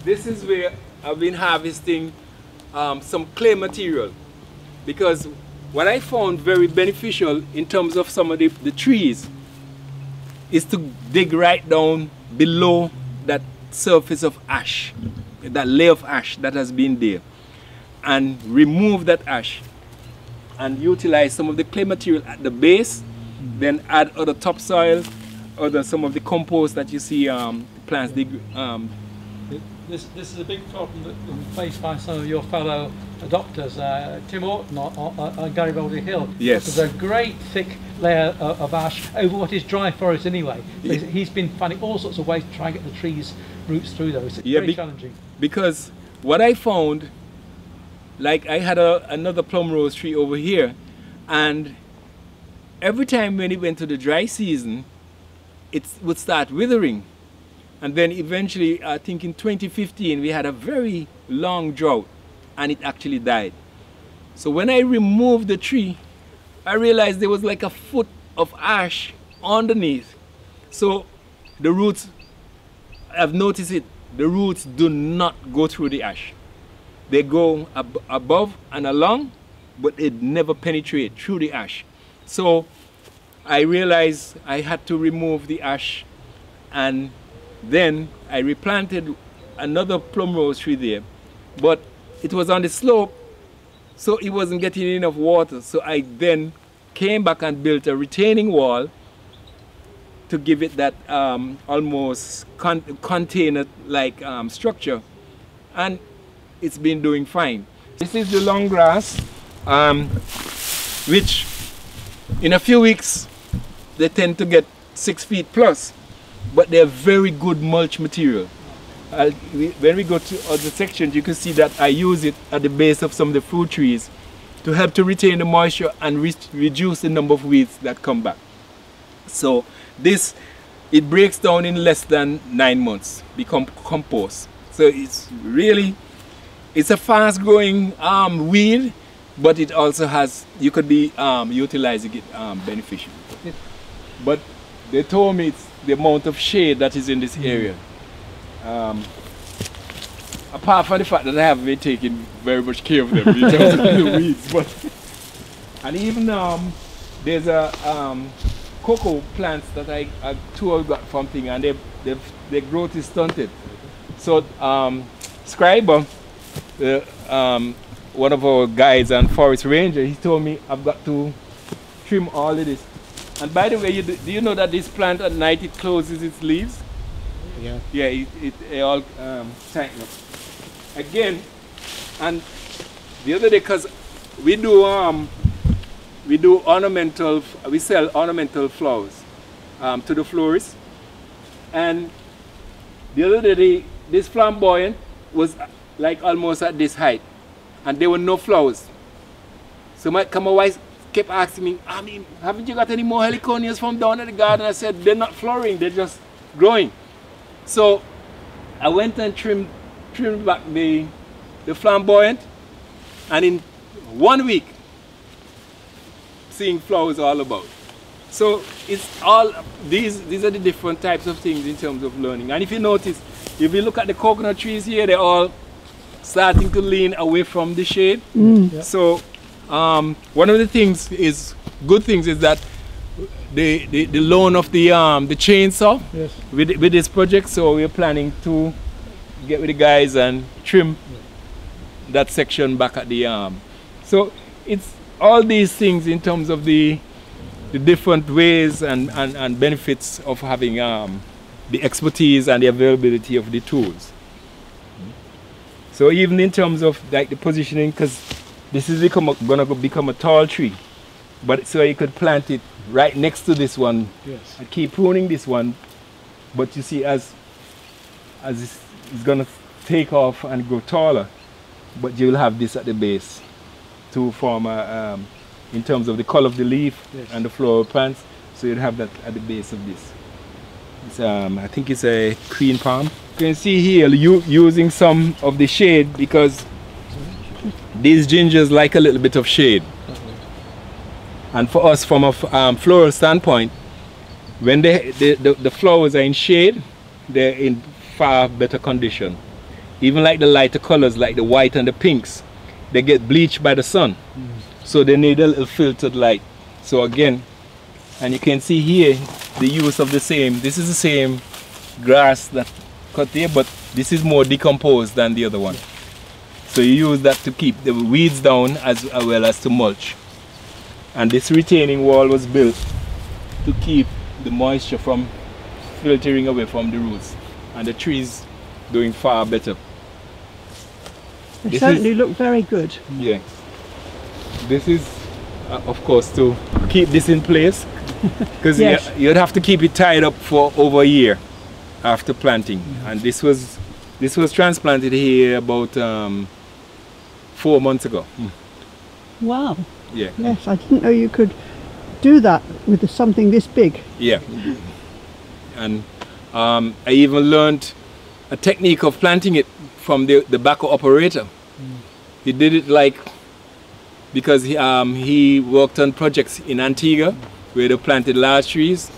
this is where I've been harvesting some clay material, because what I found very beneficial in terms of some of the trees is to dig right down below that surface of ash, that layer of ash that has been there, and remove that ash and utilize some of the clay material at the base, then add other topsoil, some of the compost that you see plants dig. This is a big problem that faced by some of your fellow doctors, Tim Orton on Garibaldi Hill. Yes. There's a great thick layer of ash over what is dry forest anyway. So he's been finding all sorts of ways to try and get the trees' roots through those. It's very challenging. Because what I found, like I had another plum rose tree over here, and every time when it went to the dry season, it would start withering. And then eventually, I think in 2015, we had a very long drought, and it actually died. So when I removed the tree, I realized there was like a foot of ash underneath. So the roots, I've noticed it, the roots do not go through the ash. They go above and along, but it never penetrates through the ash. So I realized I had to remove the ash, and then I replanted another plum rose tree there, but it was on the slope, so it wasn't getting enough water. So I then came back and built a retaining wall to give it that almost container-like structure, and it's been doing fine. This is the long grass, which in a few weeks they tend to get 6 feet plus. But they're very good mulch material. When we go to other sections, you can see that I use it at the base of some of the fruit trees to help to retain the moisture and reduce the number of weeds that come back. So this, it breaks down in less than 9 months, become compost. So it's really, it's a fast growing weed, but it also has, you could be utilizing it beneficially. But they told me it's the amount of shade that is in this area. Apart from the fact that I haven't been taking very much care of them in terms of the weeds, and even there's a cocoa plants that I got from thing, and their growth is stunted. So Scriber, one of our guides and forest ranger, he told me I've got to trim all of this. And by the way, do you know that this plant at night it closes its leaves? Yeah. Yeah, it all tighten up. Again, and the other day, because we sell ornamental flowers to the florists. And the other day, this flamboyant was like almost at this height, and there were no flowers. So my wife kept asking me, I mean, haven't you got any more heliconias from down at the garden? I said, they're not flowering, they're just growing. So I went and trimmed back the flamboyant, and in 1 week, seeing flowers all about. So it's all, these are the different types of things in terms of learning. And if you notice, if you look at the coconut trees here, they're all starting to lean away from the shade. Yeah. So one of the things is, good things is that the loan of the chainsaw, yes, with this project, so we're planning to get with the guys and trim that section back at the so it's all these things in terms of the different ways and benefits of having the expertise and the availability of the tools. So even in terms of like the positioning, because this is gonna become a tall tree, but so you could plant it right next to this one, yes, and keep pruning this one, but you see as it's gonna take off and grow taller, but you'll have this at the base to form a in terms of the color of the leaf, yes, and the floral plants, so you'd have that at the base of this. It's, I think it's a queen palm. You can see here using some of the shade, because these gingers like a little bit of shade. And for us, from a floral standpoint, when the flowers are in shade, they're in far better condition. even like the lighter colors, like the white and the pinks, they get bleached by the sun. So they need a little filtered light. So again, and you can see here the use of the same, this is the same grass that cut here, but this is more decomposed than the other one. So you use that to keep the weeds down as well as to mulch. And this retaining wall was built to keep the moisture from filtering away from the roots. And the trees doing far better. They certainly look very good. Yeah. This is, of course, to keep this in place, because Yes. you'd have to keep it tied up for over a year after planting. And this was transplanted here about 4 months ago. Wow. Yeah. Yes, I didn't know you could do that with something this big. Yeah. And I even learned a technique of planting it from the backhoe operator. He did it because he worked on projects in Antigua where they planted large trees,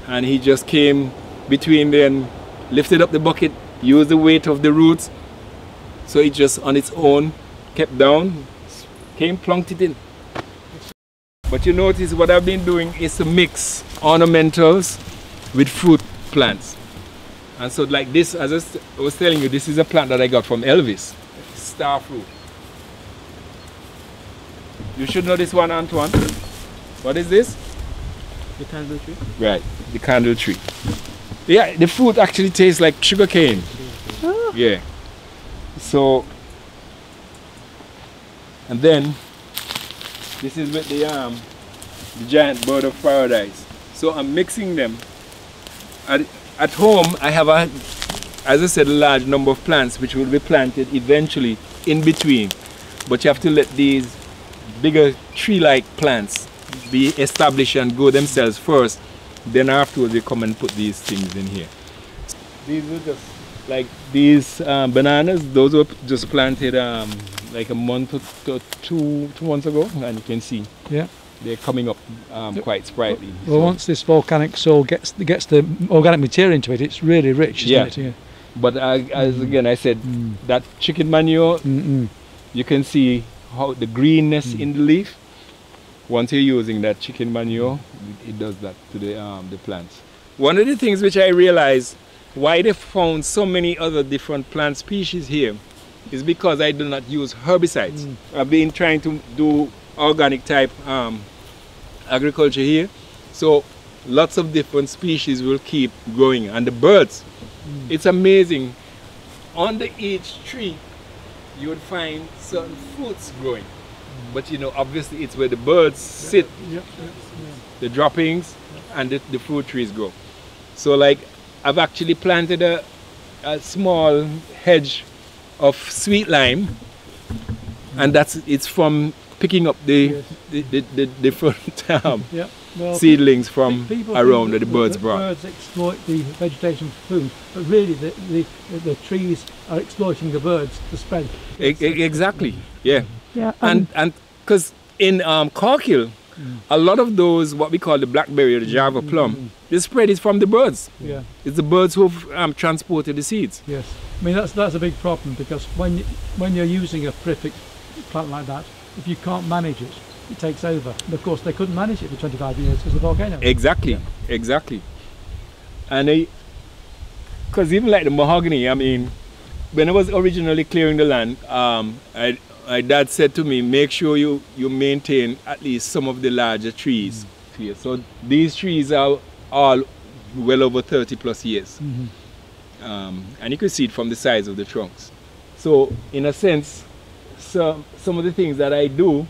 and he just came between them, lifted up the bucket, used the weight of the roots, so it just on its own kept down, came, plunked it in. But you notice what I've been doing is to mix ornamentals with fruit plants. And so like this, as I was telling you, this is a plant that I got from Elvis, star fruit. You should know this one, Antoine. What is this? The candle tree. Right, the candle tree. Yeah, the fruit actually tastes like sugar cane. Oh. Yeah. So, and then this is with the giant bird of paradise. So I'm mixing them. At home, I have as I said, a large number of plants which will be planted eventually in between. But you have to let these bigger tree-like plants be established and grow themselves first. Then afterwards, they come and put these things in here. These were just like these bananas. Those were just planted like a month or two months ago, and you can see. Yeah. They're coming up quite sprightly. Well, once this volcanic soil gets the organic material into it, it's really rich, isn't it? Yeah. But as again I said, that chicken manure, you can see how the greenness in the leaf. Once you're using that chicken manure, it does that to the plants. One of the things which I realized why they found so many other different plant species here is because I do not use herbicides. I've been trying to do organic type agriculture here, so lots of different species will keep growing. And the birds, it's amazing, under each tree you would find certain fruits growing, but you know, obviously it's where the birds sit, the droppings, and the fruit trees grow. So like I've actually planted a small hedge of sweet lime, and it's from picking up the different seedlings from around that the birds brought. Birds exploit the vegetation for food, but really the trees are exploiting the birds to spread. Exactly, yeah. Yeah. And because in Corkhill, a lot of those, what we call the blackberry or the Java plum, the spread is from the birds. Yeah. It's the birds who've transported the seeds. Yes. I mean that's a big problem, because when you're using a prolific plant like that, if you can't manage it, it takes over. And of course they couldn't manage it for 25 years because of the volcano. Exactly, exactly. And because even like the mahogany, I mean, when I was originally clearing the land, my dad said to me, make sure you maintain at least some of the larger trees here. So these trees are all well over 30 plus years. And you can see it from the size of the trunks. So in a sense, some of the things that I do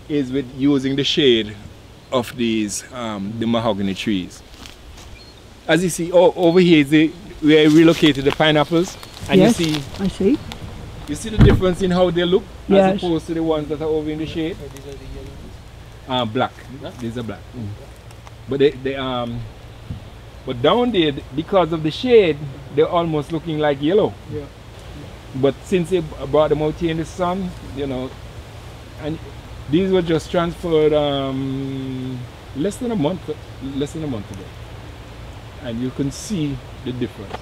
is with using the shade of these the mahogany trees. As you see, over here is where I relocated the pineapples, and Yes, you see, I see. you see the difference in how they look Yes. as opposed to the ones that are over in the shade. Black. These are black. But but down there, because of the shade, they're almost looking like yellow. Yeah. But since they brought them out here in the sun, you know, and these were just transferred less than a month ago, and you can see the difference.